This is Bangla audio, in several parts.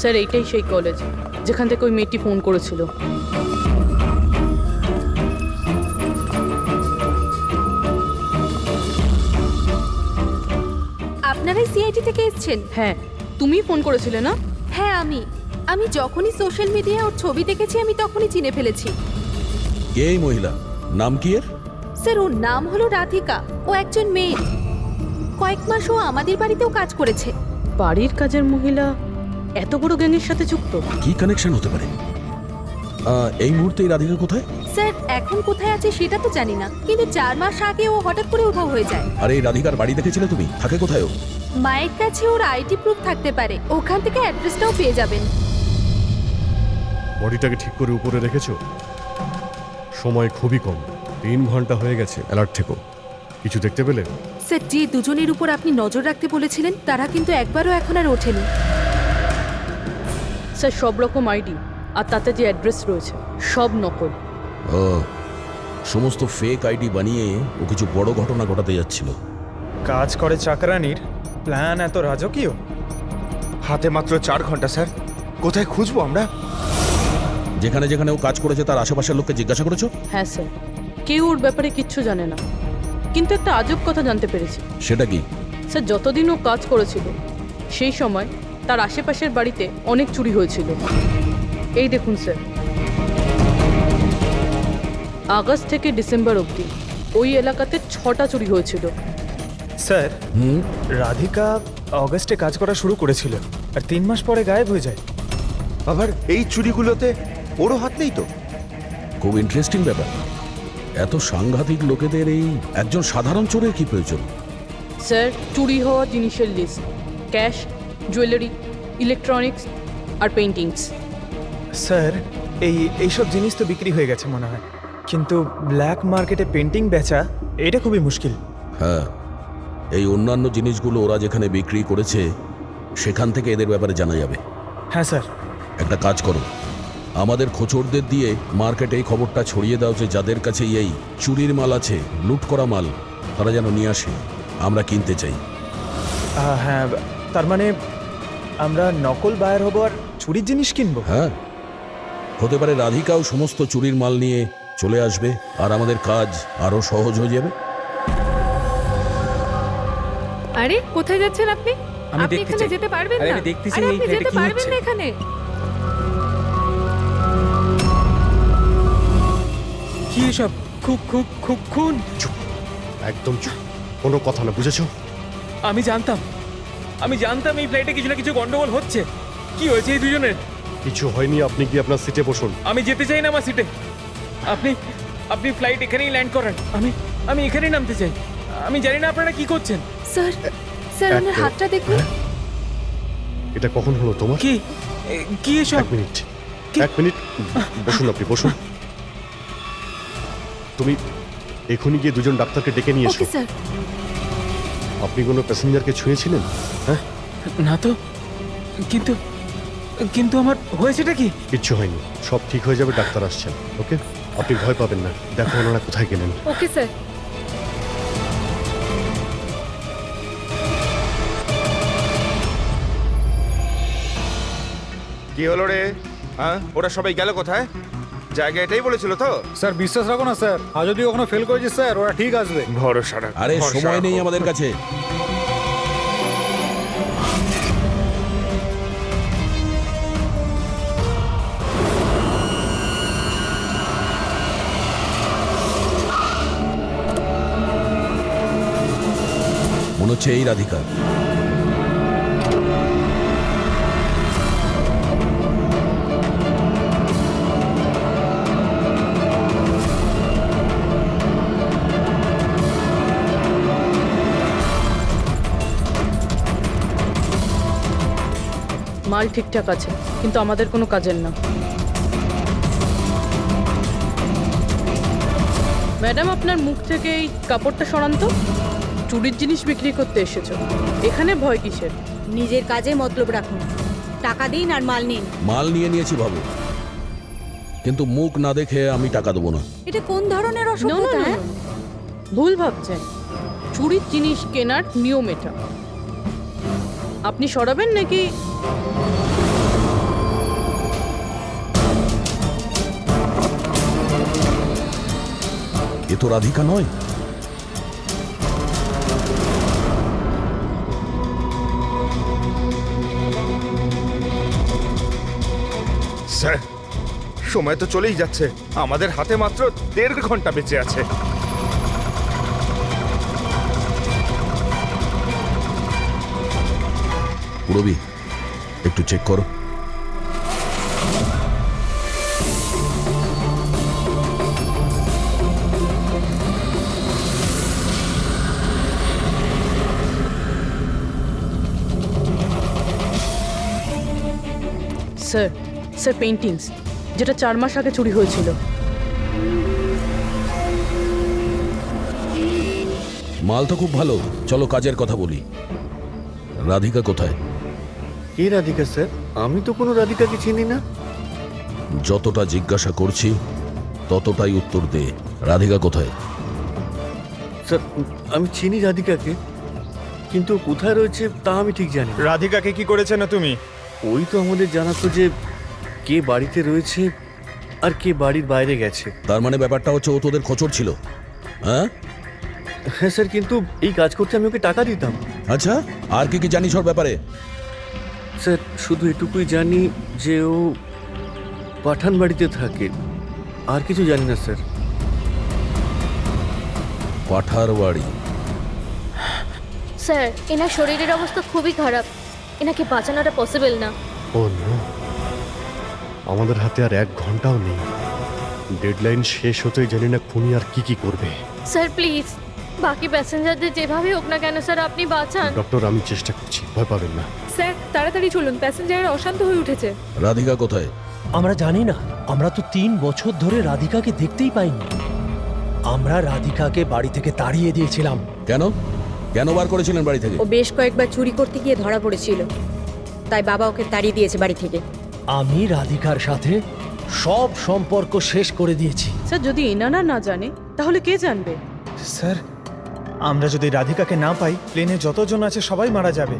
স্যার এইটাই সেই কলেজ যেখান থেকে ওই মেয়েটি ফোন করেছিল। আপনারাই সিআইডি থেকে এসেছেন? হ্যাঁ, তুমি ফোন করেছিলে না? হ্যাঁ, আমি যখনই সোশ্যাল মিডিয়ায় ওর ছবি দেখেছি আমি তখনই চিনে ফেলেছি। কে এই মহিলা? নাম কি এর? স্যার, ওর নাম হলো রাধিকা। ও একজন মেয়ে। কয়েক মাস ও আমাদের বাড়িতেও কাজ করেছে। বাড়ির কাজের মহিলা এত বড় গ্যাংয়ের সাথে যুক্ত? কি কানেকশন হতে পারে? এই মুহূর্তে এই রাধিকা কোথায়? স্যার, এখন কোথায় আছে সেটা তো জানি না, কিন্তু 4 মাস আগে ও হঠাৎ করে উধাও হয়ে যায়। আর এই রাধিকার বাড়ি দেখেছিলে তুমি? থাকে কোথায় ও? মায়ের কাছে ওর আইডি প্রুফ থাকতে পারে, ওখান থেকে অ্যাড্রেসটাও পেয়ে যাবেন। বডিটাকে ঠিক করে উপরে রেখেছো? সময় খুবই কম, 3 ঘন্টা হয়ে গেছে। অ্যালার্ট থেকো। কিছু দেখতে পেলে? স্যার, যে দুজনের উপর আপনি নজর রাখতে বলেছিলেন তারা কিন্তু একবারও এখন আর ওঠেনি। স্যার, সব রকম আইডি আর তাতে যে অ্যাড্রেস রয়েছে সব নকল। ও, সমস্ত ফেক আইডি বানিয়ে ও কিছু বড় ঘটনা ঘটাতে যাচ্ছিল। কাজ করে চাকরানির প্ল্যান এত রাজকীয়? হাতে মাত্র 4 ঘন্টা স্যার, কোথায় খুঁজবো আমরা? যেখানে যেখানে ও কাজ করেছে তার আশেপাশের লোককে জিজ্ঞাসা করেছো? হ্যাঁ স্যার, কেউ ওর ব্যাপারে কিচ্ছু জানে না, কিন্তু একটা আজব কথা জানতে পেরেছি। সেটা কি? স্যার, যতদিন ও কাজ করেছিল সেই সময় তার আশেপাশের বাড়িতে অনেক চুরি হয়েছিল। এই দেখুন স্যার, আগস্ট থেকে ডিসেম্বর অবধি ওই এলাকাতে 6টা চুরি হয়েছিল। স্যার, হুম, রাধিকা অগস্টে কাজ করা শুরু করেছিল আর 3 মাস পরে গায়েব হয়ে যায়। আবার এই চুরিগুলোতে ওরও হাত নেই তো? খুব ইন্টারেস্টিং ব্যাপার। এত সাংঘাতিক লোকেদের এই একজন সাধারণ চোরের কি প্রয়োজন? স্যার, চুরি হওয়া জিনিসের লিস্ট: ক্যাশ, জুয়েলারি, ইলেকট্রনিক্স আর পেইন্টিংস। স্যার, এইসব জিনিস তো বিক্রি হয়ে গেছে মনে হয়, কিন্তু ব্ল্যাক মার্কেটে পেন্টিং বেচা এটা খুবই মুশকিল। হ্যাঁ, এই অন্যান্য জিনিসগুলো ওরা যেখানে বিক্রি করেছে সেখান থেকে এদের ব্যাপারে জানা যাবে। হ্যাঁ স্যার। একটা কাজ করো, আমাদের খোঁচরদের দিয়ে মার্কেটে এই খবরটা ছড়িয়ে দাও যে যাদের কাছে এই চুরির মাল আছে, লুট করা মাল, তারা যেন নিয়ে আসে, আমরা কিনতে চাই। হ্যাঁ, তার মানে আমরা নকল বায়ার হবো আর চুরির জিনিস কিনবো? হ্যাঁ, হতে পারে রাধিকাও সমস্ত চুরির মাল নিয়ে চলে আসবে আর আমাদের কাজ আরো সহজ হয়ে যাবে। আরে, কোথায় যাচ্ছেন আপনি? আমি আপনি দেখতে এখানে চাই। যেতে পারবেন আরে, না। আমি দেখতেছি আরে, এই আপনি ফ্ল্যাটে যেতে কি পারবেন হচ্ছে। না এখানে। কি এসব? খুন? চুপ, একদম চুপ, কোনো কথা না, বুঝেছো? আমি জানতাম এই ফ্লাইটে কিছু না কিছু গন্ডগোল হচ্ছে। কি হয়েছে এই দুজনের? কিছু হয়নি, আপনি কি আপনার সিটে বসুন। আমি যেতে চাই না আমার সিটে। আপনি ফ্লাইট এখানেই ল্যান্ড করেন। আমি এখানেই নামতে চাই। আমি জানি না আপনারা কি করছেন। স্যার, ওনার হাতটা দেখুন। এটা কখন হলো তোমার? কি এসব? 1 মিনিট, 1 মিনিট, বসুন, আপনি বসুন। তুমি এখনই গিয়ে দুজন ডাক্তারকে ডেকে নিয়ে এসো। Okay sir. আপনি কোনো প্যাসেঞ্জারকে ছুঁয়েছিলেন? হ্যাঁ, না তো, কিন্তু আমার হয়েছেটা কি? কিচ্ছু হয়নি, সব ঠিক হয়ে যাবে, ডাক্তার আসছেন। ওকে, আপনি ভয় পাবেন না। দেখো ওনারা কোথায় গেলেন। Okay sir. কি হলো রে? হ্যাঁ, ওরা সবাই গেল কোথায়? জায়গা এটাই বলেছিল তো? স্যার, বিশ্বাস রাখো না স্যার, আর যদি কখনো ফেল করেছি স্যার, ওরা ঠিক আসবে। ভরসা রাখ। আরে ভরসা সময় নেই রাখো। আমাদের কাছে। মনে হচ্ছে এই রাধিকা। মাল ঠিকঠাক আছে, কিন্তু আমাদের কোনো কাজের না। ম্যাডাম, আপনার মুখ থেকে এই কাপড়টা সরান তো। চুরির জিনিস বিক্রি করতে এসেছো, এখানে ভয় কিসের? নিজের কাজে মতলব রাখুন। টাকা দিন আর মাল নিন। মাল নিয়েছি ভাবো, কিন্তু মুখ না দেখে আমি টাকা দেবো না। এটা কোন ধরনের No, no, অসভ্যতা? no, no. ভুল ভাবছেন। চুরির জিনিস কেনার নিয়ম এটা। আপনি সরাবেন নাকি? তো রাধিকা নয়। স্যার, সময় তো চলেই যাচ্ছে, আমাদের হাতে মাত্র 1.5 ঘন্টা বেঁচে আছে। পুরবি, একটু চেক করো। স্যার, স্যার পেন্টিংস, যেটা 4 মাস আগে চুরি হয়েছিল। মাল তো খুব ভালো, চলো কাজের কথা বলি। রাধিকা কোথায়? কে রাধিকা স্যার? আমি তো কোনো রাধিকাকে চিনি না। যতটা জিজ্ঞাসা করছি ততটাই উত্তর দে। রাধিকা কোথায়? স্যার আমি চিনি রাধিকাকে, কিন্তু কোথায় রয়েছে তা আমি ঠিক জানি না। রাধিকাকে কি করেছে না তুমি? ওই তো আমাদের জানাতো যে কে বাড়িতে রয়েছে আর কে বাড়ির বাইরে গেছে। তার মানে ব্যাপারটা হচ্ছে ও তোদের খোঁচর ছিল, হ্যাঁ? হ্যাঁ স্যার, কিন্তু এই কাজ করতে আমি ওকে টাকা দিতাম। আচ্ছা, আর কি কি জানিস ওর ব্যাপারে? স্যার শুধু এটুকুই জানি যে ও পাঠান বাড়িতে থাকে, আর কিছু জানি না স্যার। পাঠার বাড়ি? স্যার, এনার শরীরের অবস্থা খুবই খারাপ, এনাকে বাঁচানোটা পসিবল না। ও নো, আমাদের হাতে আর 1 ঘন্টাও নেই। ডেডলাইন শেষ হতেই জানি না খুনি আর কি কি করবে। স্যার প্লিজ, বাকি প্যাসেঞ্জারদের যেভাবে হোক না কেন স্যার আপনি বাঁচান। ডক্টর, আমি চেষ্টা করছি, ভয় পাবেন না। স্যার তাড়াতাড়ি চলুন, প্যাসেঞ্জাররা অশান্ত হয়ে উঠেছে। রাধিকা কোথায়? আমরা জানি না, আমরা তো 3 বছর ধরে রাধিকাকে দেখতেই পাইনি। আমরা রাধিকাকে বাড়ি থেকে তাড়িয়ে দিয়েছিলাম। কেন কেন বার করেছিলেন বাড়ি থেকে? ও বেশ কয়েকবার চুরি করতে গিয়ে ধরা পড়েছিল, তাই বাবা ওকে তাড়িয়ে দিয়েছে বাড়ি থেকে। আমি রাধিকার সাথে সব সম্পর্ক শেষ করে দিয়েছি। স্যার, যদি এনারা না জানে তাহলে কে জানবে? স্যার, আমরা যদি রাধিকাকে না পাই, প্লেনে যতজন আছে সবাই মারা যাবে।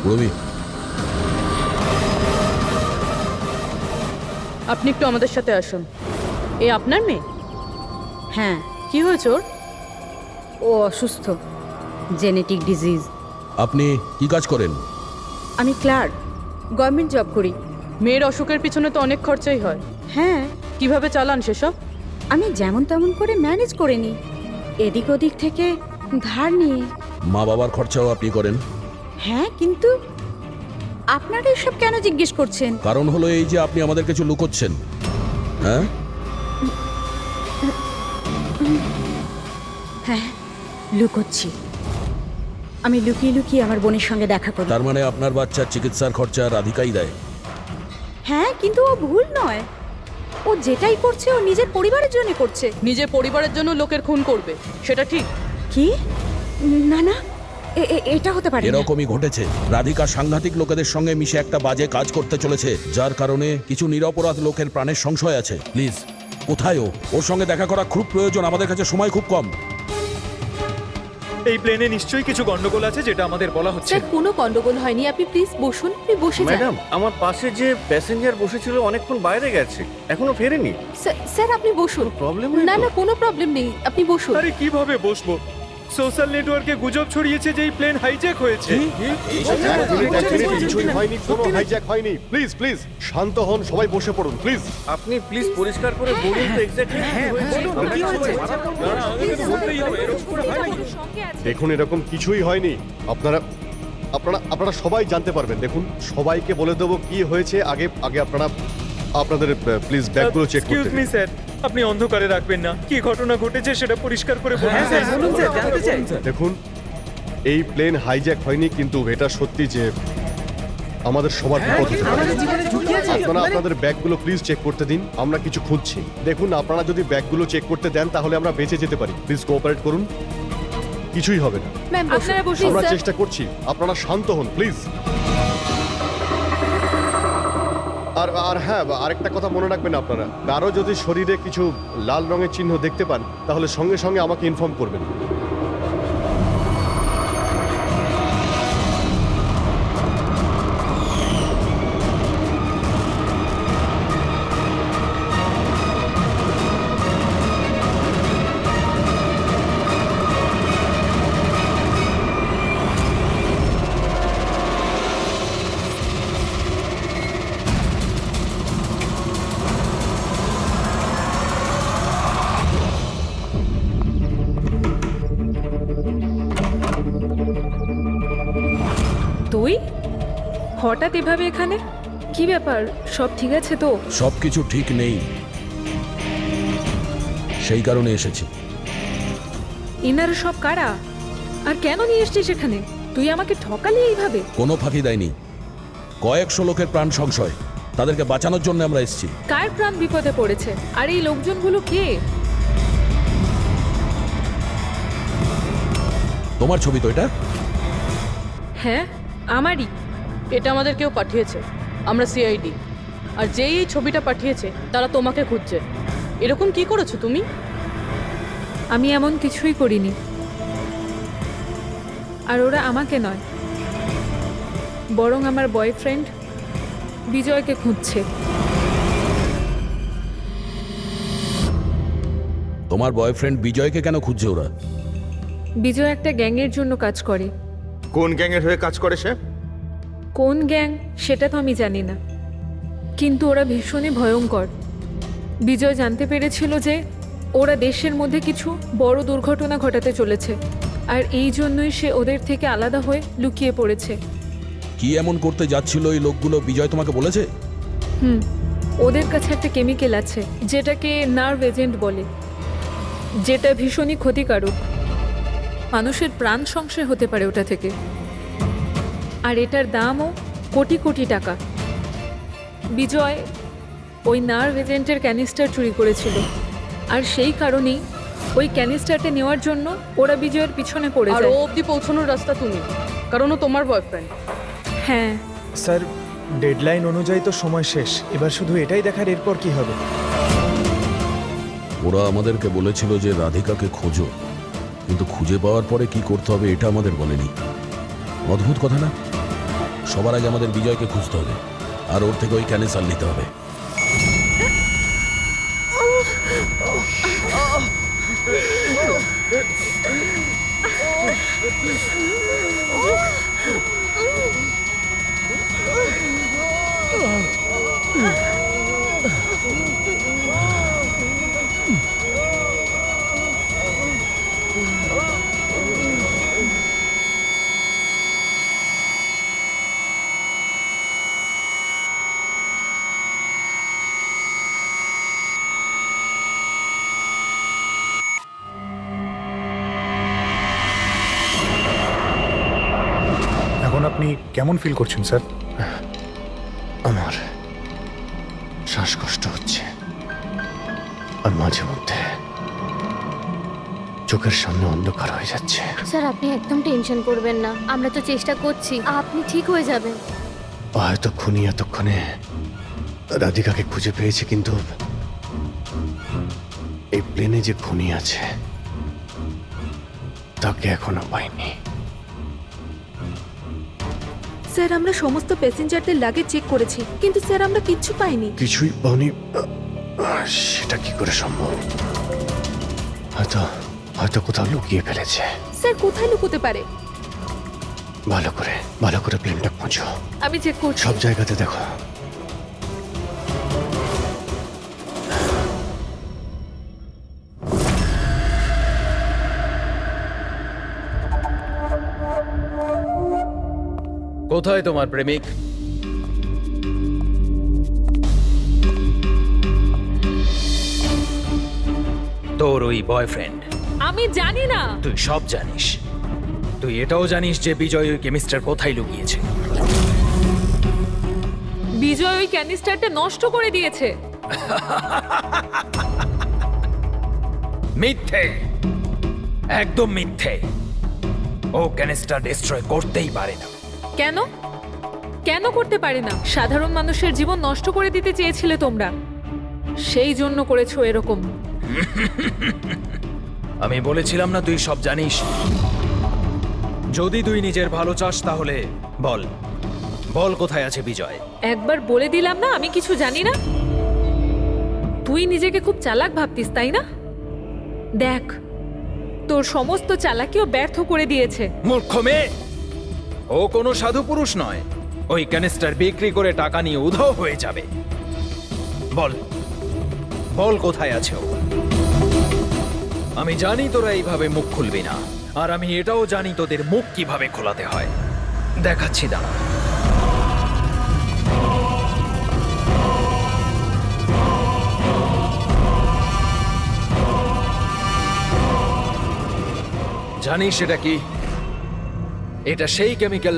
রবি, আপনি একটু আমাদের সাথে আসুন। এ আপনার মেয়ে? হ্যাঁ, কি হয়েছে ওর? ও অসুস্থ, জেনেটিক ডিজিজ। আপনি কি কাজ করেন? আমি ক্লার্ক, গভর্নমেন্ট জব করি। মেয়ের অসুখের পিছনে তো অনেক খরচাই হয়। হ্যাঁ, কিভাবে চালান সেসব? আমি যেমন তেমন করে ম্যানেজ করে নিই, এদিক ওদিক থেকে ধার নিয়ে। মা বাবার খরচাও আপনি করেন? হ্যাঁ, কিন্তু আপনারা এসব কেন জিজ্ঞেস করছেন? কারণ হলো এই যে আপনি আমাদের কিছু লুকোচ্ছেন, হ্যাঁ? হ্যাঁ, লুকোচ্ছি। আমি লুকিয়ে লুকিয়ে আমার বোনের সঙ্গে দেখা করি। তার মানে আপনার বাচ্চার চিকিৎসার খরচা রাধিকাই দেয়? হ্যাঁ, কিন্তু ও ভুল নয়। ও যেটাই করছে ও নিজের পরিবারের জন্য করছে। নিজের পরিবারের জন্য লোকের খুন করবে, সেটা ঠিক? কি? না না, এটা হতে পারে না। এরকমই ঘটেছে। রাধিকা সাংঘাতিক লোকেদের সঙ্গে মিশে একটা বাজে কাজ করতে চলেছে, যার কারণে কিছু নিরপরাধ লোকের প্রাণের সংশয় আছে। প্লিজ, কোথায় ও? ওর সঙ্গে দেখা করা খুব প্রয়োজন, আমাদের কাছে সময় খুব কম। এই প্লেনে নিশ্চয়ই কিছু গন্ডগোল আছে যেটা আমাদের বলা হচ্ছে। স্যার, কোনো গন্ডগোল হয়নি, আপনি প্লিজ বসুন, আপনি বসে যান। ম্যাডাম, আমার পাশে যে প্যাসেঞ্জার বসেছিল অনেকক্ষণ বাইরে গেছে, এখনো ফেরেনি। স্যার আপনি বসুন। প্রবলেম না না, কোনো প্রবলেম নেই, আপনি বসুন। আরে কিভাবে বসবো? সোশ্যাল নেটওয়ার্কে গুজব ছড়িয়েছে যে এই প্লেন হাইজ্যাক হয়েছে। কিছুই হয়নি, কোনো হাইজ্যাক হয়নি। প্লিজ প্লিজ শান্ত হন, সবাই বসে পড়ুন প্লিজ। আপনি প্লিজ পরিষ্কার করে বলুন তো এক্স্যাক্টলি কি হয়েছে। দেখুন, এরকম কিছুই হয়নি। আপনারা আপনারা আপনারা সবাই জানতে পারবেন। দেখুন, সবাইকে বলে দেবো কি হয়েছে। আগে আগে আপনারা আপনাদের প্লিজ ব্যাগগুলো চেক এক্সকিউজ করতে মি দিন। স্যার, আপনি অন্ধকারে রাখবেন না। কি ঘটনা ঘটেছে সেটা পরিষ্কার করে বলুন। হ্যাঁ স্যার, বলুন স্যার, জানতে চাই। দেখুন, এই প্লেন হাইজ্যাক হয়নি, কিন্তু এটা সত্যি যে আমাদের সবার বিপদ হতে পারে। আমাদের জীবনে ঝুঁকি আছে। আপনারা আপনাদের ব্যাগগুলো প্লিজ চেক করতে দিন, আমরা কিছু খুঁজছি। দেখুন, আপনারা যদি ব্যাগগুলো চেক করতে দেন তাহলে আমরা বেঁচে যেতে পারি। প্লিজ কোঅপারেট করুন, কিছুই হবে না। ম্যাম, আপনারা বসুন আমরা স্যার। চেষ্টা করছি, আপনারা শান্ত হন প্লিজ। আর আর হ্যাঁ, আরেকটা কথা মনে রাখবেন, আপনারা কারো যদি শরীরে কিছু লাল রঙের চিহ্ন দেখতে পান তাহলে সঙ্গে সঙ্গে আমাকে ইনফর্ম করবেন। হঠাৎ এভাবে এখানে কি ব্যাপার, সব ঠিক আছে তো? সব কিছু ঠিক নেই, সেই কারণে এসেছি। ইনারা সব কারা আর কেন নিয়ে এসছিস এখানে? তুই আমাকে ঠকালি এইভাবে? কোনো ফাঁকি দেয়নি, কয়েকশো লোকের প্রাণ সংশয়, তাদেরকে বাঁচানোর জন্য আমরা এসেছি। কার প্রাণ বিপদে পড়েছে? আর এই লোকজনগুলো কে? তোমার ছবি তো এটা? হ্যাঁ আমারই। এটা আমাদের কেউ পাঠিয়েছে, আমরা সিআইডি। আর যেই এই ছবিটা পাঠিয়েছে তারা তোমাকে খুঁজছে। এরকম কি করেছো তুমি? আমি এমন কিছুই করিনি। আর ওরা আমাকে নয়, বরং আমার বয়ফ্রেন্ড বিজয়কে খুঁজছে। তোমার বয়ফ্রেন্ড বিজয়কে কেন খুঁজছে ওরা? বিজয় একটা গ্যাংয়ের জন্য কাজ করে। কোন গ্যাংয়ের হয়ে কাজ করে সে? কোন গ্যাং সেটা তো আমি জানি না, কিন্তু ওরা ভীষণই ভয়ঙ্কর। বিজয় জানতে পেরেছিল যে ওরা দেশের মধ্যে কিছু বড় দুর্ঘটনা ঘটাতে চলেছে, আর এই জন্যই সে ওদের থেকে আলাদা হয়ে লুকিয়ে পড়েছে। কি এমন করতে যাচ্ছিল এই লোকগুলো বিজয় তোমাকে বলেছে? ওদের কাছে একটা কেমিক্যাল আছে যেটাকে নার্ভ এজেন্ট বলে, যেটা ভীষণই ক্ষতিকারক। মানুষের প্রাণ সংশয় হতে পারে ওটা থেকে, আর এটার দামও কোটি কোটি টাকা। বিজয় ওই নার্ভ এজেন্টের ক্যানিস্টার চুরি করেছিল, আর সেই কারণেই ওই ক্যানিস্টারটা নেওয়ার জন্য ওরা বিজয়ের পিছনে পড়ে আর ও যায়। অবধি পৌঁছানোর রাস্তা তুমি, কারণ ও তোমার বয়ফ্রেন্ড। হ্যাঁ স্যার, ডেডলাইন অনুযায়ী তো সময় শেষ, এবার শুধু এটাই দেখার এরপর কি হবে। ওরা আমাদেরকে বলেছিল যে রাধিকাকে খোঁজো, কিন্তু খুঁজে পাওয়ার পরে কি করতে হবে এটা আমাদের বলেনি। অদ্ভুত কথা না? সবার আগে আমাদের বিজয়কে খুঁজতে হবে, আর ওর থেকে ওই ক্যানেসার নিতে হবে। এখন আপনি কেমন ফিল করছেন স্যার? আমার শ্বাসকষ্ট হচ্ছে, আর মাঝে মধ্যে চোখের সামনে অন্ধকার হয়ে যাচ্ছে। স্যার আপনি একদম টেনশন করবেন না, আমরা তো চেষ্টা করছি, আপনি ঠিক হয়ে যাবেন। হয়তো খুনি এতক্ষণে রাধিকাকে খুঁজে পেয়েছে, কিন্তু এই প্লেনে যে খুনি আছে তাকে এখনো পাইনি। স্যার, আমরা সমস্ত প্যাসেঞ্জারদের লাগেজ চেক করেছি, কিন্তু স্যার আমরা কিচ্ছু পাইনি। কিছুই পাওনি? সেটা কি করে সম্ভব? হয়তো হয়তো কোথাও লুকিয়ে ফেলেছে। স্যার কোথায় লুকোতে পারে? ভালো করে প্লেনটা খোঁজো। আমি চেক করছি। সব জায়গাতে দেখো। কোথায় তোমার প্রেমিক? তোর ওই বয়ফ্রেন্ড? আমি জানি না। তুই সব জানিস। তুই এটাও জানিস যে বিজয় ওই কেমিস্টার কোথায় লুকিয়েছে। বিজয় ওই ক্যানিস্টারটা নষ্ট করে দিয়েছে। মিথ্যে, একদম মিথ্যে। ও ক্যানিস্টার ডিস্ট্রয় করতেই পারে না। কেন? কেন করতে পারে না? সাধারণ মানুষের জীবন নষ্ট করে দিতে চেয়েছিলে তোমরা, সেই জন্য করেছো এরকম। আমি বলেছিলাম না তুই সব জানিস? যদি তুই নিজের ভালো চাস তাহলে বল, বল কোথায় আছে বিজয়? একবার বলে দিলাম না আমি কিছু জানি না। তুই নিজেকে খুব চালাক ভাবতিস, তাই না? দেখ, তোর সমস্ত চালাকিও ব্যর্থ করে দিয়েছে। মূর্খ মেয়ে, ও কোনো সাধু পুরুষ নয়। ওই ক্যানিস্টার বিক্রি করে টাকা নিয়ে উধাও হয়ে যাবে। বল, বল কোথায় আছে ও? আমি জানি তোরা এইভাবে মুখ খুলবি না, আর আমি এটাও জানি তোদের মুখ কিভাবে খোলাতে হয়। দেখাচ্ছি, দাঁড়া। জানিস সেটা কি? এটা সেই কেমিক্যাল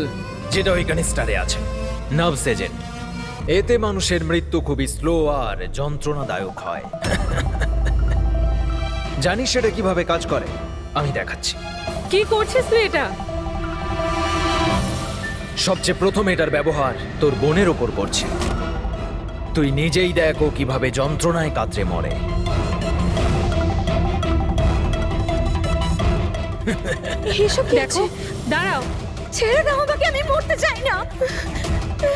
যেটা ওই ক্যানিস্টারে আছে, নার্ভস এজেন্ট। এতে মানুষের মৃত্যু খুবই স্লো আর যন্ত্রণাদায়ক হয়। জানিস সেটা কিভাবে কাজ করে? আমি দেখাচ্ছি। কি করছিস তুই এটা? সবচেয়ে প্রথম এটার ব্যবহার তোর বোনের ওপর করছে। তুই নিজেই দেখ ও কিভাবে যন্ত্রণায় কাতরে মরে। এসব দেখো, দাঁড়াও, ছেড়ে দাও আমাকে, আমি মরতে চাই না।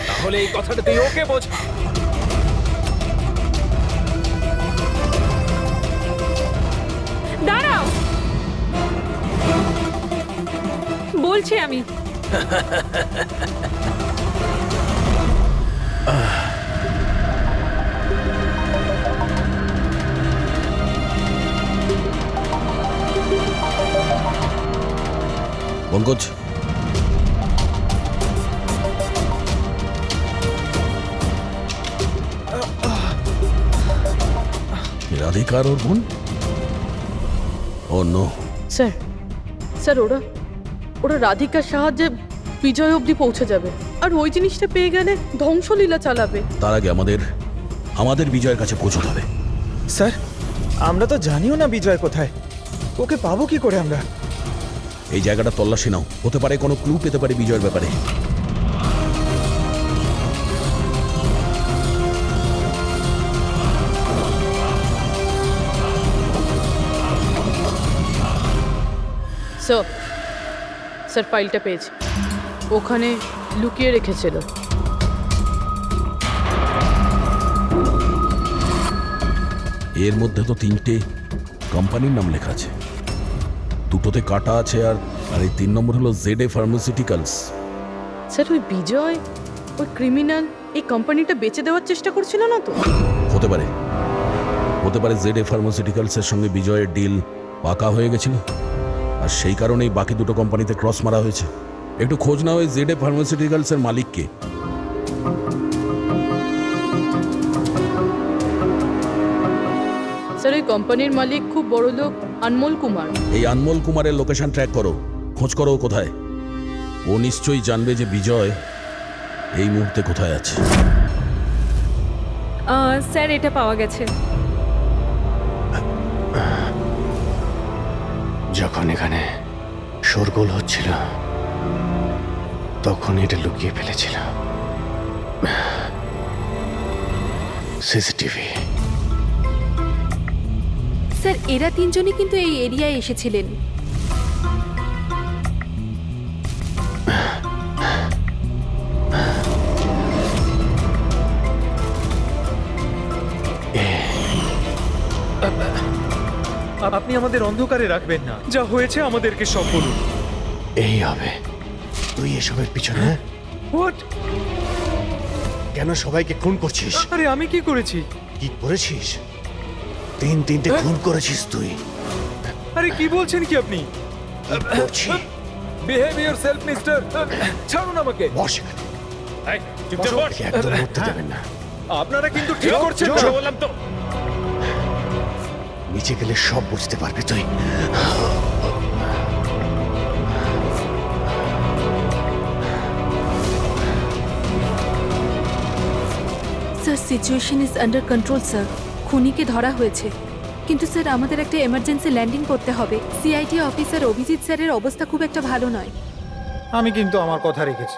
তাহলে এই কথাটা তুই ওকে বোঝা। দাঁড়াও, বলছি আমি। পঙ্কজ, রাধিকার ওর বোন? ও নো। স্যার, স্যার ওরা ওরা রাধিকার সাহায্যে বিজয় অবধি পৌঁছে যাবে, আর ওই জিনিসটা পেয়ে গেলে ধ্বংসলীলা চালাবে। তার আগে আমাদের বিজয়ের কাছে পৌঁছতে হবে। স্যার, আমরা তো জানিও না বিজয় কোথায়। ওকে পাবো কি করে আমরা? এই জায়গাটা তল্লাশি নাও, হতে পারে কোনো ক্লু পেতে পারে বিজয়ের ব্যাপারে। স্যার, স্যার ফাইলটা পেয়েছি, ওখানে লুকিয়ে রেখেছিল। এর মধ্যে তো 3টে কোম্পানির নাম লেখা আছে, দুটোতে কাটা আছে, আর এই 3 নম্বর হলো ZA ফার্মাসিউটিক্যালস। স্যার ওই বিজয়, ওই ক্রিমিনাল এই কোম্পানিটা বেচে দেওয়ার চেষ্টা করছিল না তো? হতে পারে ZA ফার্মাসিউটিক্যালসের সঙ্গে বিজয়ের ডিল পাকা হয়ে গেছিল, আর সেই কারণেই বাকি দুটো কোম্পানিতে ক্রস মারা হয়েছে। একটু খোঁজ নাও ওই ZA ফার্মাসিউটিক্যালসের মালিককে। স্যার ওই কোম্পানির মালিক খুব বড় লোক আনমোল কুমার। এই আনমোল কুমারের লোকেশন ট্র্যাক করো, খোঁজ করো ও কোথায়। ও নিশ্চয়ই জানবে যে বিজয় এই মুহূর্তে কোথায় আছে। স্যার এটা পাওয়া গেছে। যখন এখানে শোরগোল হচ্ছিল তখন এটা লুকিয়ে ফেলেছিল। সিসিটিভি। স্যার এরা তিনজনই কিন্তু এই এরিয়ায় এসেছিলেন। আপনি আমাদের অন্ধকারে রাখবেন না, যা হয়েছে আমাদেরকে সব বলুন। এই হবে। তুই এসবের পিছনে? হোয়াট? কেন সবাইকে খুন করছিস? আরে আমি কি করেছি? কি করেছিস? 3-3টে খুন করেছিস তুই। আরে কি বলছেন কি আপনি? কি করছিস? Behave yourself mister. ছাড়ুন আমাকে। বস এখানে। এই, চুপচাপ বস। একদম উঠতে দেবেন না। আপনারা কিন্তু ঠিক করছেন না। বললাম তো। নিচে গেলে সব বুঝতে পারবে তুই। Sir situation is under control sir. খুনিকে ধরা হয়েছে, কিন্তু স্যার আমাদের একটা এমার্জেন্সি ল্যান্ডিং করতে হবে। সিআইডি অফিসার অভিজিৎ স্যারের অবস্থা খুব একটা ভালো নয়। আমি কিন্তু আমার কথা রেখেছি।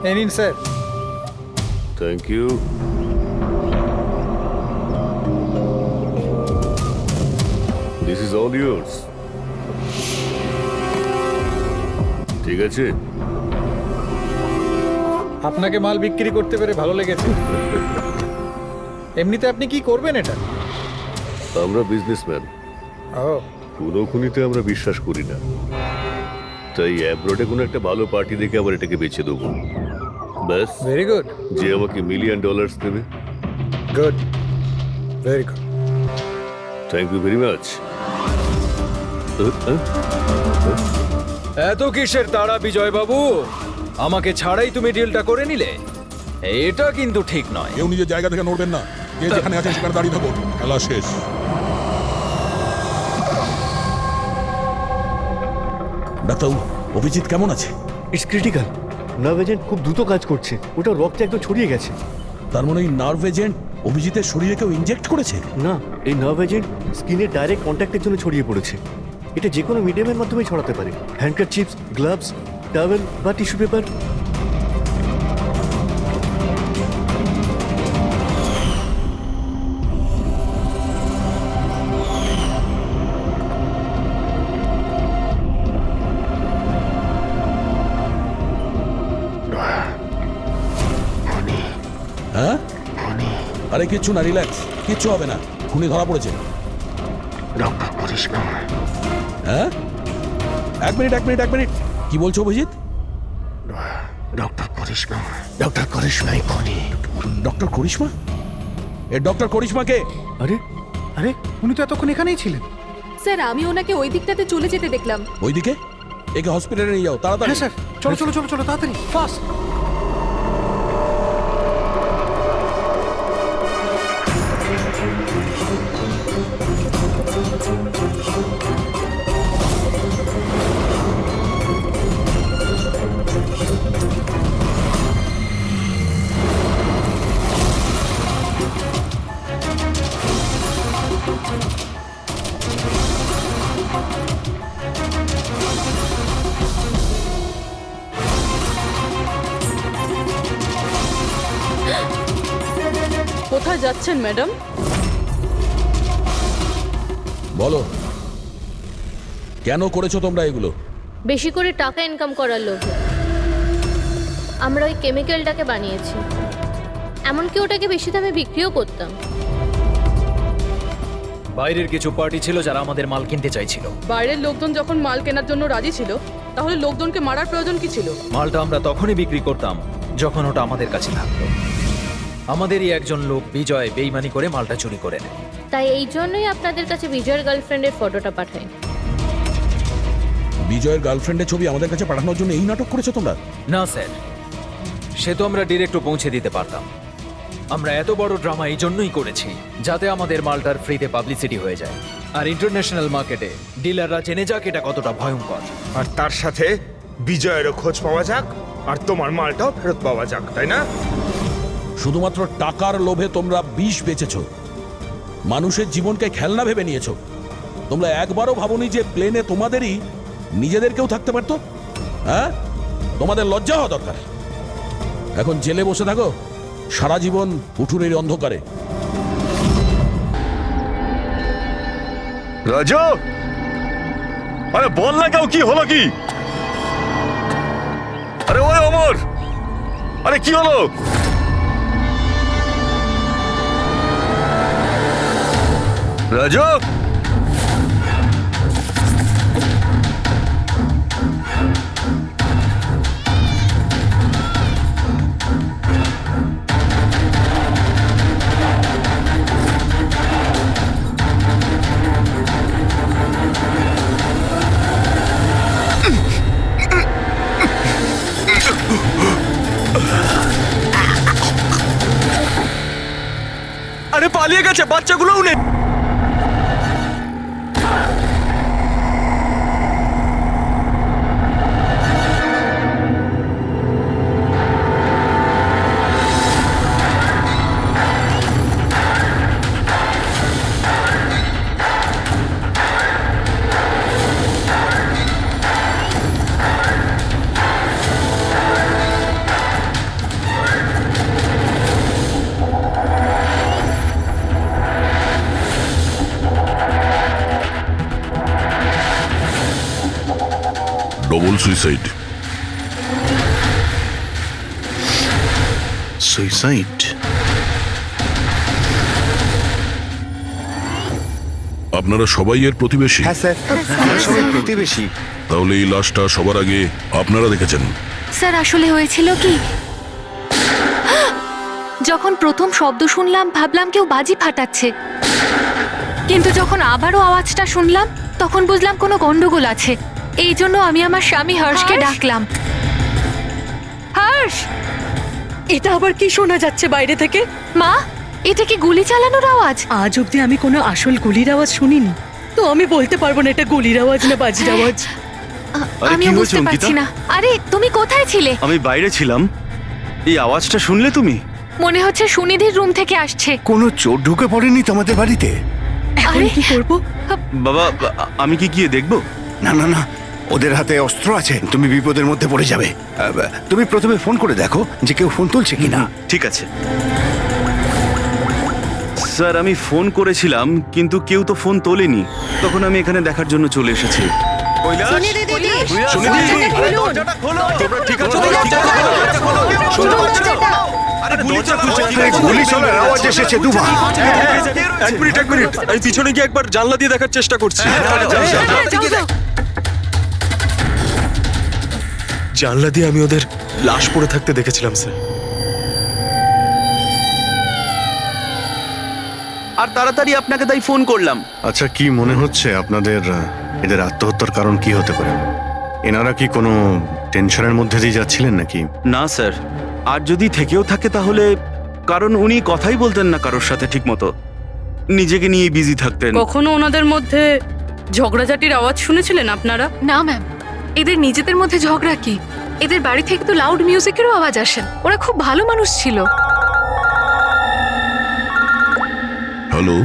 এই নিন sir. Thank you. This is all yours. ঠিক আছে। আপনাকে মাল বিক্রি করতে পেরে ভালো লেগেছে। এমনিতে আপনি কি করবেন এটা? আমরা বিজনেসম্যান, ও কোনো খুনিতে আমরা বিশ্বাস করি না, তাই অ্যাব্রোডে কোনো একটা ভালো পার্টি দেখে আবার এটাকে বেচে দেবো। ব্যাস। Very good. যে আমাকে $1 মিলিয়ন দেবে। Good, very good. Thank you very much. এত কিসের তাড়া বিজয় বাবু? আমাকে ছাড়াই তুমি ডিলটা করে নিলে? এটা কিন্তু ঠিক নয়। কেউ নিজের জায়গা থেকে নড়বেন না, যে যেখানে আছেন সেখানে দাঁড়িয়ে থাকুন, খেলা শেষ। ডাক্তারবাবু, অভিজিৎ কেমন আছে? It's critical. নার্ভ এজেন্ট খুব দ্রুত কাজ করছে, ওটা রক্তে একদম ছড়িয়ে গেছে। তার মানে এই নার্ভ এজেন্ট অভিজিতের শরীরে কেউ ইনজেক্ট করেছে? না, এই নার্ভ এজেন্ট স্কিনের ডাইরেক্ট কন্ট্যাক্টের জন্য ছড়িয়ে পড়েছে। এটা যে কোনো মিডিয়ামের মাধ্যমে ছড়াতে পারে। হ্যান্ডকারচিপস, গ্লাভস, টাওয়েল বা টিস্যু পেপার। হ্যাঁ? আরে কিচ্ছু না, রিল্যাক্স, কিচ্ছু হবে না। খুনি ধরা পড়েছে। ডক্টর করিশ্মা। হ্যাঁ, এক মিনিট। কি বলছো অভিজিৎ? ডক্টর করিশ্মা। ডক্টর করিশ্মাই খুনি। ডক্টর করিশ্মা? এ ডক্টর করিশ্মাকে? আরে আরে উনি তো এতক্ষণ এখানেই ছিলেন। স্যার আমি ওনাকে ওই দিকটাতে চলে যেতে দেখলাম। ওইদিকে? একে হসপিটালে নিয়ে যাও তাড়াতাড়ি। হ্যাঁ স্যার, চলো তাড়াতাড়ি, ফাস্ট। কোথায় যাচ্ছেন ম্যাডাম? বলো, কেন করেছো তোমরা এগুলো? বেশি করে টাকা ইনকাম করার লোভে আমরা ওই কেমিক্যালটাকে বানিয়েছি। এমনকি ওটাকে বেশি দামে বিক্রিও করতাম। বাইরের কিছু পার্টি ছিল যারা আমাদের মাল কিনতে চাইছিল। বাইরের লোকজন যখন মাল কেনার জন্য রাজি ছিল, তাহলে লোকজনকে মারার প্রয়োজন কি ছিল? মালটা আমরা তখনই বিক্রি করতাম যখন ওটা আমাদের কাছে থাকতো। আমাদেরই একজন লোক বিজয় বেইমানি করে মালটা চুরি করে নেয়। তাই এই জন্যই আপনাদের কাছে বিজয়ের গার্লফ্রেন্ডের ফটোটা পাঠাই। বিজয়ের গার্লফ্রেন্ডের ছবি আমাদের কাছে পাঠানোর জন্য এই নাটক করেছো তোমরা? না স্যার, সে তো আমরা ডিরেক্টও পৌঁছে দিতে পারতাম। আমরা এত বড় ড্রামা এই জন্যই করেছি যাতে আমাদের মালটার ফ্রিতে পাবলিসিটি হয়ে যায়, আর ইন্টারন্যাশনাল মার্কেটে ডিলাররা জেনে যাক এটা কতটা ভয়ঙ্কর। আর তার সাথে বিজয়েরও খোঁজ পাওয়া যাক, আর তোমার মালটাও ফেরত পাওয়া যাক, তাই না? শুধুমাত্র টাকার লোভে তোমরা বিষ বেচেছো, মানুষের জীবনকে খেলনা ভেবে নিয়েছো। তোমরা একবারও ভাবোনি যে প্লেনে তোমাদেরই নিজেদেরকেও থাকতে পারতো? হ্যাঁ, তোমাদের লজ্জা হওয়া দরকার। এখন জেলে বসে থাকো সারা জীবন উঠুনের অন্ধকারে। রাজু, আরে বল না, কেউ কি হলো? কি আরে ওই অমর, আরে কি হলো? রাজু, আরে পালিয়ে গেছে, বাচ্চাগুলোও নেই। Double suicide. সুইসাইড? আপনারা সবাই এর প্রতিবেশী? হ্যাঁ স্যার, আমরা সবাই প্রতিবেশী। তাহলে এই লাশটা সবার আগে আপনারা দেখেছেন? স্যার আসলে হয়েছিল কি, যখন প্রথম শব্দ শুনলাম ভাবলাম কেউ বাজি ফাটাচ্ছে, কিন্তু যখন আবারও আওয়াজটা শুনলাম তখন বুঝলাম কোনো গন্ডগোল আছে। এই জন্য আমি আমার স্বামী হর্ষকে ডাকলাম। হর্ষ, এটা আবার কি শোনা যাচ্ছে বাইরে থেকে? মা, এটা কি গুলি চালানোর আওয়াজ? আজ অব্দি আমি কোনো আসল গুলির আওয়াজ শুনিনি, তো আমি বলতে পারবো না এটা গুলির আওয়াজ না বাজির আওয়াজ। আরে আমি কি হয়েছে বুঝতে অঙ্কিতা? পারছি না। আরে তুমি কোথায় ছিলে? আমি বাইরে ছিলাম। এই আওয়াজটা শুনলে তুমি? মনে হচ্ছে সুনিধির রুম থেকে আসছে। কোনো চোর ঢুকে পড়েনি তোমাদের বাড়িতে? এখন কি করবো? বাবা, আমি কি গিয়ে দেখবো? না না না, ওদের হাতে অস্ত্র আছে, তুমি বিপদের মধ্যে পড়ে যাবে। তুমি প্রথমে ফোন করে দেখো যে কেউ ফোন তুলছে কিনা। ঠিক আছে স্যার, আমি ফোন করেছিলাম কিন্তু কেউ তো ফোন তোলেনি। তখন আমি এখানে দেখার জন্য চলে এসেছি। গুলি চলার আওয়াজ এসেছে দুবার। এক মিনিট আমি পিছনে গিয়ে একবার জানলা দিয়ে দেখার চেষ্টা করছি। জানলা দিয়ে আমি ওদের লাশ পড়ে থাকতে দেখেছিলাম স্যার। আর তাড়াতাড়ি আপনাকে তাই ফোন করলাম। আচ্ছা, কি মনে হচ্ছে আপনাদের এদের আত্মহত্যার কারণ কি হতে পারে? এনারা কি কোনো টেনশনের মধ্যে দিয়ে যাচ্ছিলেন নাকি? না স্যার, আর যদি থেকেও থাকে তাহলে কারণ উনি কথাই বলতেন না কারোর সাথে ঠিক মতো, নিজেকে নিয়ে বিজি থাকতেন। কখনো ওনাদের মধ্যে ঝগড়াঝাটির আওয়াজ শুনেছিলেন আপনারা? না ম্যাম, এদের নিজেদের মধ্যে ঝগড়া কি? এদের বাড়ি থেকে তো লাউড মিউজিকেরও আওয়াজ আসে। ওরা খুব ভালো মানুষ ছিল। হ্যালো,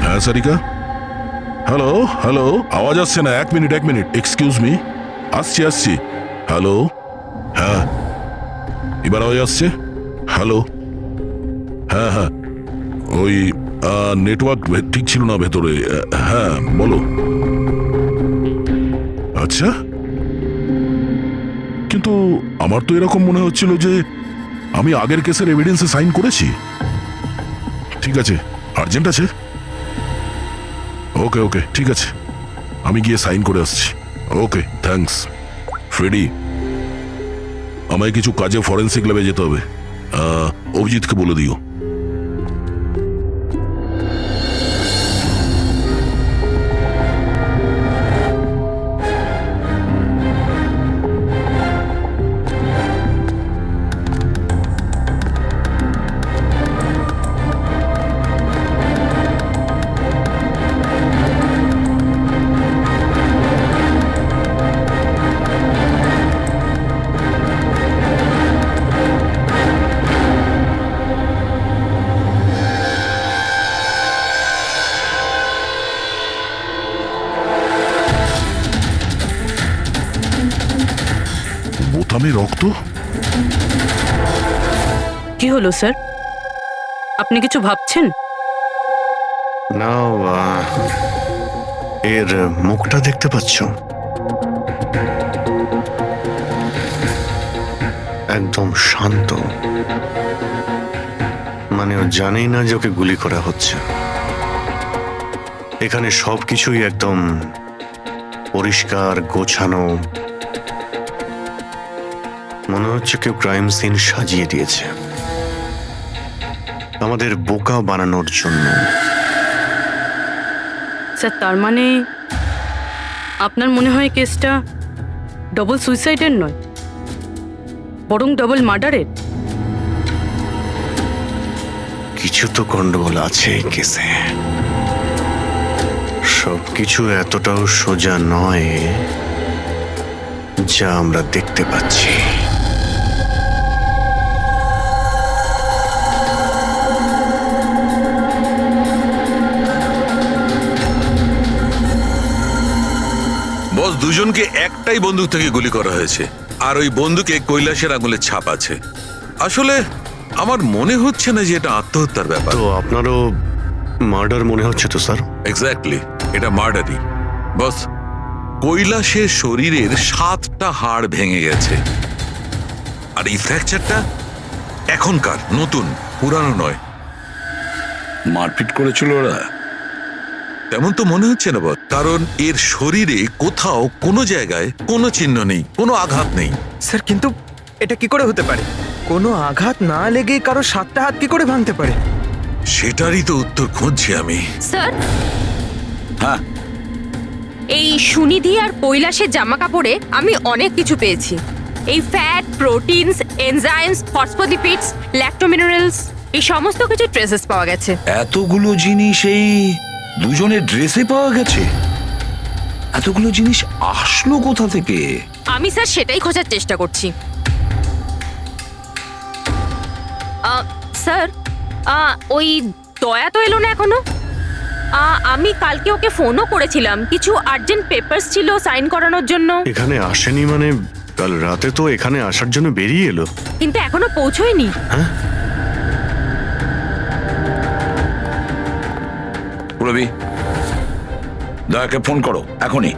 হ্যাঁ সারিকা, হ্যালো হ্যালো, আওয়াজ আসছে না। এক মিনিট এক্সকিউজ মি, আসছি। হ্যালো, হ্যাঁ এবার আওয়াজ আসছে। হ্যালো, হ্যাঁ ওই নেটওয়ার্ক ঠিক ছিল না ভেতরে। হ্যাঁ বলো। আচ্ছা, কিন্তু আমার তো এরকম মনে হচ্ছিল যে আমি আগের কেসের এভিডেন্সে সাইন করেছি। ঠিক আছে, আর্জেন্ট আছে। ওকে ঠিক আছে, আমি গিয়ে সাইন করে আসছি। ওকে, থ্যাঙ্কস। ফ্রেডি, আমায় কিছু কাজে ফরেন্সিক ল্যাবে যেতে হবে। অভিজিৎকে বলে দিও। বোতামে রক্ত। কি হলো স্যার? আপনি কিছু ভাবছেন? না, এর মুখটা দেখতে পাচ্ছ? একদম শান্ত, মানে ও জানেই না যে ওকে গুলি করা হচ্ছে। এখানে সবকিছুই একদম পরিষ্কার গোছানো, মনে হচ্ছে কেউ ক্রাইম সিন সাজিয়ে দিয়েছে আমাদের বোকা বানানোর জন্য। স্যার, তার মানে আপনার মনে হয় কেসটা ডবল সুইসাইডের নয়, বরং ডবল মার্ডারের? কিছু তো গন্ডগোল আছে এই কেসে। সবকিছু এতটাও সোজা নয় যা আমরা দেখতে পাচ্ছি। বস, দুজনকে একটাই বন্দুক থেকে গুলি করা হয়েছে, আর ওই বন্দুকে কৈলাসের আঙুলের ছাপ আছে। আসলে আমার মনে হচ্ছে না যে এটা আত্মহত্যার ব্যাপার। তো আপনারও মার্ডার মনে হচ্ছে তো স্যার? এক্স্যাক্টলি, এটা মার্ডারই। বস, কৈলাসের শরীরের 7টা হাড় ভেঙে গেছে, আর এই ফ্র্যাকচারটা এখনকার, নতুন, পুরানো নয়। মারপিট করেছিল ওরা? তেমন তো মনে হচ্ছে না বস, কারণ এর শরীরে কোথাও কোনো জায়গায় কোনো চিহ্ন নেই, কোনো আঘাত নেই। স্যার, কিন্তু এটা কি করে হতে পারে? কোনো আঘাত না লেগে কারো 7টা হাত কি করে ভাঙতে পারে? সেটারই তো উত্তর খুঁজছি আমি। স্যার, হ্যাঁ, এই সুনিধি আর কৈলাসের জামা কাপড়ে আমি অনেক কিছু পেয়েছি। এই ফ্যাট, প্রোটিনস, এনজাইমস, ফসফোলিপিডস, ল্যাক্টোমিনারেলস, এই সমস্ত কিছু ট্রেসেস পাওয়া গেছে। এতগুলো জিনিস এই দুজনের ড্রেসে পাওয়া গেছে? এতগুলো জিনিস আসলো কোথা থেকে? আমি স্যার সেটাই খোঁজার চেষ্টা করছি। স্যার, ওই দয়া তো এলো না এখনো। আমি কালকে ওকে ফোনও করেছিলাম, কিছু আর্জেন্ট পেপারস ছিল সাইন করানোর জন্য। এখানে আসেনি মানে কাল রাতে তো এখানে আসার জন্য বেরিয়ে এলো, কিন্তু এখনো পৌঁছয়নি। রবি, দয়াকে ফোন করো এখনই।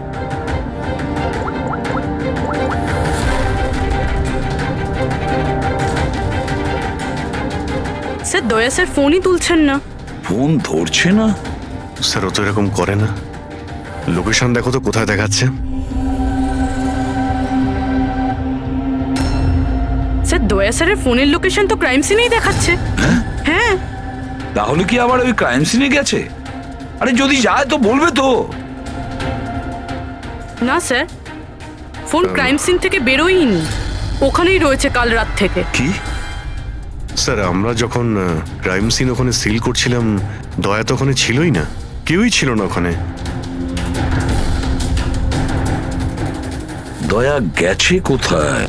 স্যার দয়া স্যার ফোনই তুলছেন না। ফোন ধরছে না? স্যার ও তো এরকম করে না। লোকেশন দেখো তো কোথায় দেখাচ্ছে। স্যার দয়া স্যারের ফোনের লোকেশন তো ক্রাইম সিনেই দেখাচ্ছে। হ্যাঁ। তাহলে কি আবার ওই ক্রাইম সিনে গেছে? আরে যদি যায় তো বলবে তো। না স্যার, ফোন ক্রাইম সিন থেকে বেরোয়নি, ওখানেই রয়েছে কাল রাত থেকে। কি? স্যার আমরা যখন ক্রাইম সিন ওখানে সিল করছিলাম, দয়া তো ওখানে ছিলই না, কেউই ছিল না ওখানে। দয়া গেছে কোথায়?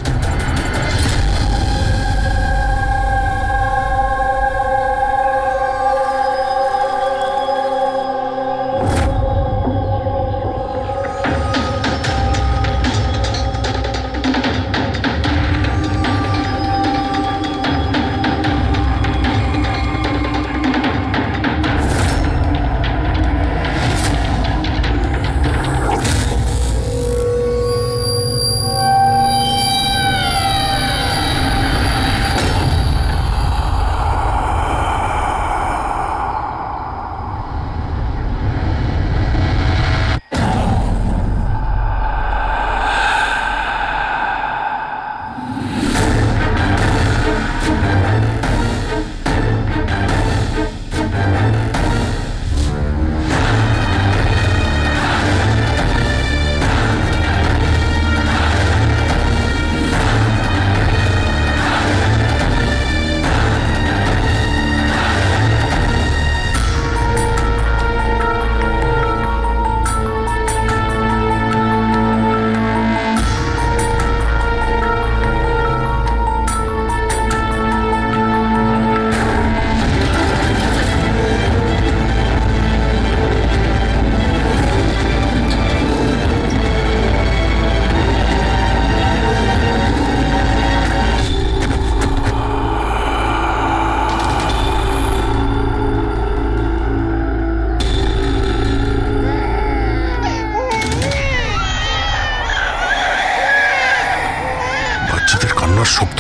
শব্দ।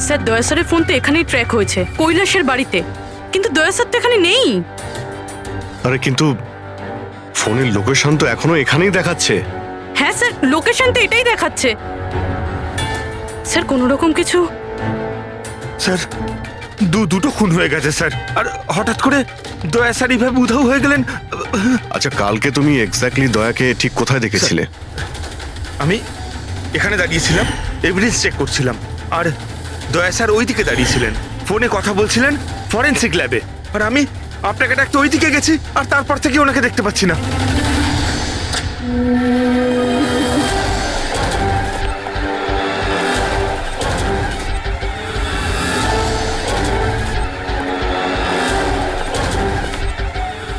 স্যার দয়া স্যারের ফোন তো এখানেই ট্র্যাক হয়েছে, কৈলাসের বাড়িতে, কিন্তু দয়া স্যার তো এখানে নেই। আরে কিন্তু ফোনের লোকেশন তো এখনো এখানেই দেখাচ্ছে। হ্যাঁ স্যার, লোকেশন তো এটাই দেখাচ্ছে। স্যার কোনো রকম কিছু? স্যার দুটো খুন হয়ে গেছে স্যার, আর হঠাৎ করে দয়া স্যার এইভাবে উধাও হয়ে গেলেন। আচ্ছা কালকে তুমি এক্স্যাক্টলি দয়াকে ঠিক কোথায় দেখেছিলে? আমি এখানে দাঁড়িয়েছিলাম, এভিডেন্স চেক করছিলাম, আর দয়া স্যার ওই দিকে দাঁড়িয়েছিলেন, ফোনে কথা বলছিলেন ফরেনসিক ল্যাবে, আর আমি আপনাকে ডাকতে ওই দিকে গেছি, আর তারপর থেকে ওনাকে দেখতে পাচ্ছি না।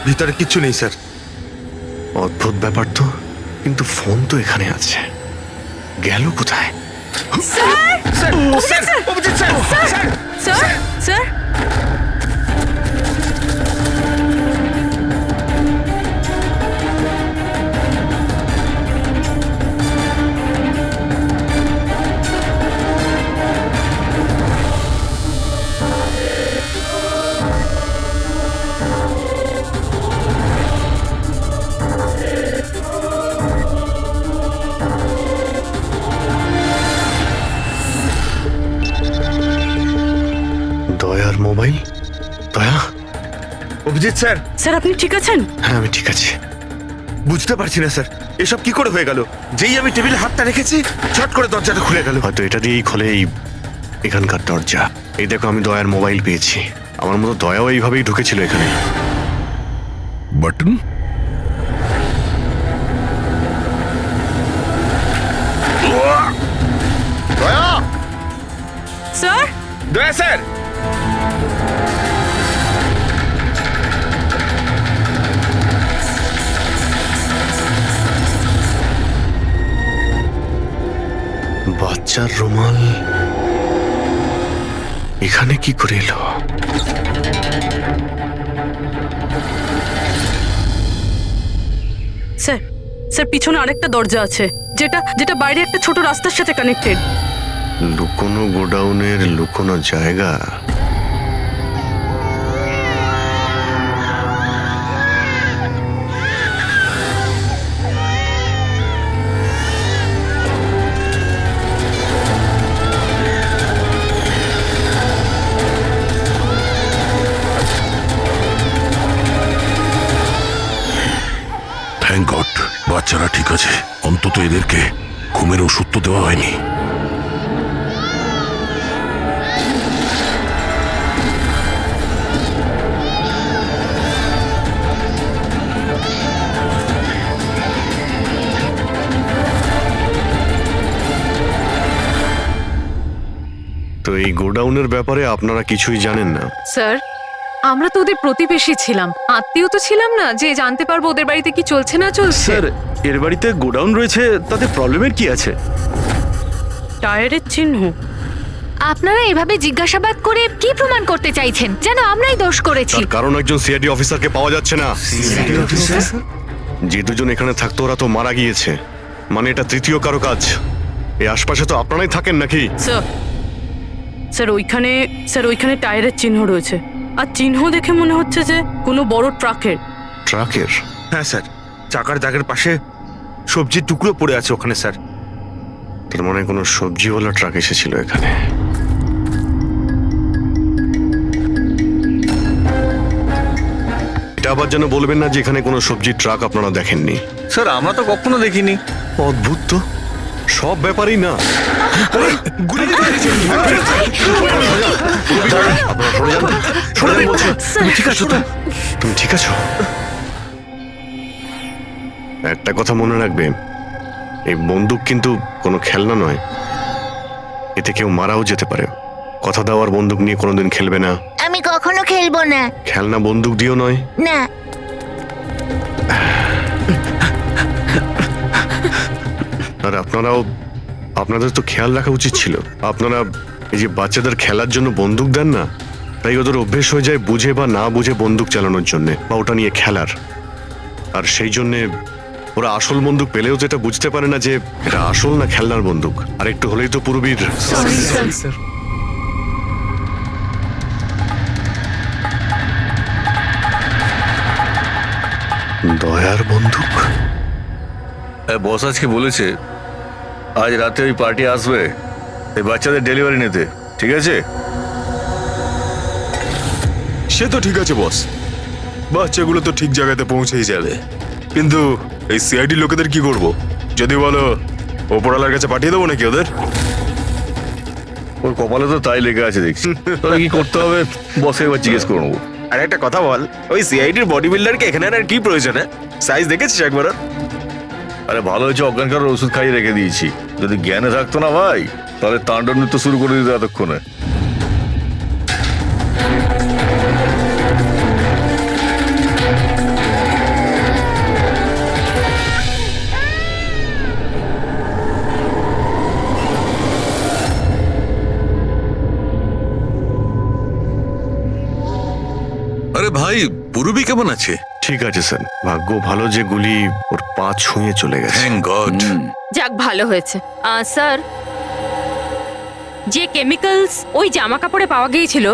ভিতরে কিচ্ছু নেই স্যার। অদ্ভুত ব্যাপার তো, কিন্তু ফোন তো এখানে আছে, গেল কোথায়? Sir sir Abhijit sir sir sir sir Abhijit sir. Sir আপনি ঠিক আছেন? হ্যাঁ আমি ঠিক আছি। বুঝতে পারছি না স্যার, এসব কি করে হয়ে গেল? যেই আমি টেবিলে হাতটা রেখেছি ছট করে দরজাটা খুলে গেল। হয়তো এটা দিয়েই খোলে এই এখানকার দরজা। এই দেখো আমি দয়ার মোবাইল পেয়েছি। আমার মতো দয়াও এইভাবেই ঢুকেছিল এখানে। বাটন দয়া! স্যার দয়া স্যার! বাচ্চার রুমাল এখানে কি করে এলো? স্যার স্যার পিছনে আরেকটা দরজা আছে, যেটা যেটা বাইরে একটা ছোট রাস্তার সাথে কানেক্টেড। লুকোনো গোডাউনের লুকোনো জায়গা। থ্যাংক গড বাচ্চারা ঠিক আছে, অন্তত এদেরকে ঘুমের ওষুধ তো দেওয়া হয়নি। তো এই গোডাউনের ব্যাপারে আপনারা কিছুই জানেন না? স্যার আমরা তো ওদের প্রতিবেশী ছিলাম, আত্মীয় তো ছিলাম না যে জানতে পারবো ওদের বাড়িতে কি চলছে না চলছে। স্যার এর বাড়িতে গোডাউন রয়েছে, তাতে প্রবলেমের কি আছে? টায়ারের চিহ্ন। আপনারা এভাবে জিজ্ঞাসাবাদ করে কি প্রমাণ করতে চাইছেন? যেন আমরাই দোষ করেছি। তার কারণ একজন সিআইডি অফিসারকে পাওয়া যাচ্ছে না। যে দুজন এখানে থাকতো ওরা তো মারা গিয়েছে, মানে এটা তৃতীয় কারো কাজ। এই আশপাশে তো আপনারাই থাকেন নাকি? স্যার স্যার ওইখানে টায়ারের চিহ্ন রয়েছে, আর চিহ্ন দেখে মনে হচ্ছে যে কোনো বড় ট্রাকের। ট্রাকের? হ্যাঁ স্যার, চাকার দাগের পাশে সবজির টুকরো পড়ে আছে ওখানে স্যার। তার মানে কোনো সবজিওয়ালা ট্রাক এসেছিল এখানে। এটা আবার যেন বলবেন না যে এখানে কোনো সবজির ট্রাক আপনারা দেখেননি। স্যার আমরা তো কখনো দেখিনি। অদ্ভুত তো, সব ব্যাপারেই না। তুমি ঠিক আছো তো? তুমি ঠিক আছো? একটা কথা মনে রাখবে, এই বন্দুক কিন্তু কোনো খেলনা নয়। এতে কেউ মারাও যেতে পারে। কথা দেওয়ার বন্দুক নিয়ে কোনোদিন খেলবে না। আমি কখনো খেলবো না। খেলনা বন্দুক দিও নয়। না। আর আপনাদের তো খেয়াল রাখা উচিত ছিল। আপনারা এই যে বাচ্চাদের খেলার জন্য বন্দুক দেন না, তাই ওদের অভ্যেস হয়ে যায় বুঝে বা না বুঝে বন্দুক চালানোর জন্য বা ওটা নিয়ে খেলার। আর সেই জন্যে ওরা আসল বন্দুক পেলেও তো এটা বুঝতে পারে না যে এটা আসল না খেলনার বন্দুক। আর একটু হলেই তো পুরবীর। দয়ার বন্দুক? বস আজকে বলেছে আজ রাতে ওই পার্টি আসবে এই বাচ্চাদের ডেলিভারি নিতে, ঠিক আছে? সে তো ঠিক আছে বস, বাচ্চাগুলো তো ঠিক জায়গাতে পৌঁছেই যাবে। কিন্তু এই সিআইডি লোকেদের কি করব? যদি বলো ওপরওয়ালার কাছে পাঠিয়ে দেবো নাকি ওদের? ওর কপালে তো তাই লেগে আছে দেখছি। তবে কি করতে হবে বসে এবার জিজ্ঞেস করে নেবো। আর একটা কথা বল, ওই সিআইডির বডি বিল্ডারকে এখানে আর কি প্রয়োজন? সাইজ দেখেছিস একবার? আরে ভালো হয়েছে অজ্ঞান করার ওষুধ খাইয়ে রেখে দিয়েছি। যদি জ্ঞানে থাকতো না ভাই, তাহলে তাণ্ডব নৃত্য শুরু করে দিত এতক্ষণে। আরে ভাই পুরবী কেমন আছে? ঠিক আছে স্যার, ভাগ্য ভালো যে গুলি ওর পা ছুঁয়ে চলে গেছে। Thank god. যাক ভালো হয়েছে। স্যার যে কেমিক্যালস ওই জামা কাপড়ে পাওয়া গিয়েছিল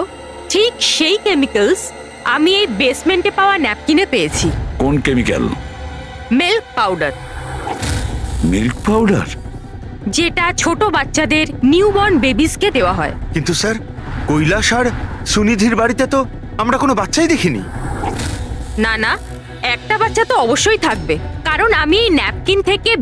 ঠিক সেই কেমিক্যালস আমি এই বেসমেন্টে পাওয়া ন্যাপকিনে পেয়েছি। কোন chemical? Milk powder. Milk powder? যেটা ছোট বাচ্চাদের নিউবর্ন বেবিসকে দেওয়া হয়। কিন্তু স্যার কৈলাস আর সুনিধির বাড়িতে তো আমরা কোনো বাচ্চাই দেখিনি। না না, একটা বাচ্চা তো অবশ্যই থাকবে, কারণ আমি এই ন্যাপকিন থেকে